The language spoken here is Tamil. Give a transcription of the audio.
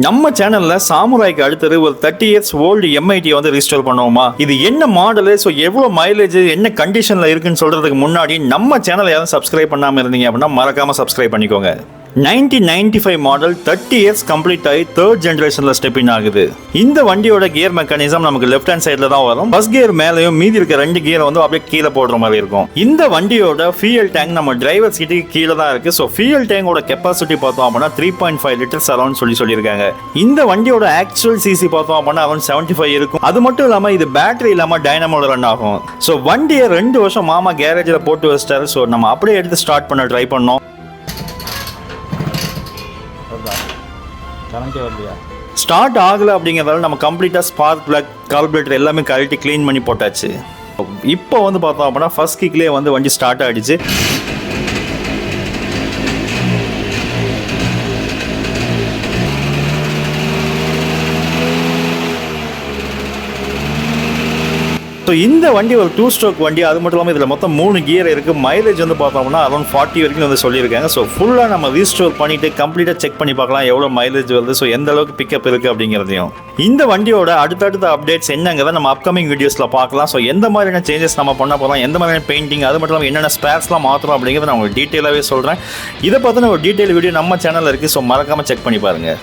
நம்ம சேனல்ல சாமுராய்க்கு அடுத்தது ஒரு 30 இயர்ஸ் ஓல்டு MIT வந்து ரீஸ்டோர் பண்ணுவோமா? இது என்ன மாடல், ஸோ எவ்வளோ மைலேஜ், என்ன கண்டிஷன்ல இருக்குன்னு சொல்றதுக்கு முன்னாடி நம்ம சேனலை யாரும் சப்ஸ்கிரைப் பண்ணாம இருந்தீங்க அப்படின்னா மறக்காம சப்ஸ்கிரைப் பண்ணிக்கோங்க. 1995 மாடல் 30 இயர்ஸ் கம்ப்ளீட் ஆகி 3rd ஜெனரேஷன்ல ஸ்டெப் இன் ஆகுது. இந்த வண்டியோட கியர் மெக்கானிசம் நமக்கு லெஃப்ட் ஹேண்ட் சைட்ல தான் வரும். ஃபர்ஸ்ட் கியர் மேலேயும் மீதி இருக்க 2 கியர் வந்து அப்படியே கீழே போடுற மாதிரி இருக்கும். இந்த வண்டியோட ஃபியூயல் டேங்க் நம்ம டிரைவர் சீட்டுக்கு கீழே தான் இருக்கு. ஸோ ஃபியூயல் டேங்கோட கெப்பாசிட்டி பார்த்தோம் அப்படின்னா 3.5 லிட்டர்ஸ் அரௌண்ட் சொல்லியிருக்காங்க. இந்த வண்டியோட ஆக்சுவல் சிசி பார்த்தோம் அப்படின்னா அரௌண்ட் 75 இருக்கும். அது மட்டும் இல்லாம இது பேட்டரி இல்லாம டைனமோல ரன் ஆகும். ஸோ வண்டியை 2 வருஷம் மாமா கேரேஜ்ல போட்டு வச்சிட்டாரு. ஸோ நம்ம அப்படியே எடுத்து ஸ்டார்ட் பண்ண ட்ரை பண்ணோம். ஸ்டார்ட் ஆகலை அப்படிங்கிறதால நம்ம கம்ப்ளீட்டாக ஸ்பார்க் பிளக், கார்பரேட்டர் எல்லாமே கழட்டி க்ளீன் பண்ணி போட்டாச்சு. இப்போ வந்து பார்த்தோம் அப்படின்னா ஃபர்ஸ்ட் கிக்லேயே வந்து வண்டி ஸ்டார்ட் ஆகிடுச்சு. ஸோ இந்த வண்டி ஒரு 2 ஸ்ட்ரோக் வண்டி. அது மட்டும் இல்லாமல் இதில் மொத்தம் 3 கியர் இருக்குது. மைலேஜ் வந்து பார்த்தோம்னா அரௌண்ட் 40 வரைக்கும் வந்து சொல்லியிருக்காங்க. ஸோ ஃபுல்லாக நம்ம ரீஸ்டோர் பண்ணிவிட்டு கம்ப்ளீட்டாக செக் பண்ணி பார்க்கலாம் எவ்வளோ மைலேஜ் வருது, ஸோ எந்த அளவுக்கு பிக்கப் இருக்குது அப்படிங்கிறதையும். இந்த வண்டியோட அடுத்தடுத்த அப்டேட்ஸ் என்னங்கிறத நம்ம அப்கமிங் வீடியோஸில் பார்க்கலாம். ஸோ எந்த மாதிரியான சேஞ்சஸ் நம்ம பண்ண போகிறோம், எந்த மாதிரியான பெயிண்டிங், அது மட்டும் இல்லாமல் என்னென்ன ஸ்பேர்ஸ்லாம் மாற்றணும் அப்படிங்கிறத நான் உங்களுக்கு டீட்டெயிலாகவே சொல்கிறேன். இதை பார்த்தினா ஒரு டீட்டெயில் வீடியோ நம்ம சேனலில் இருக்குது. ஸோ மறக்காமல் செக் பண்ணி பாருங்கள்.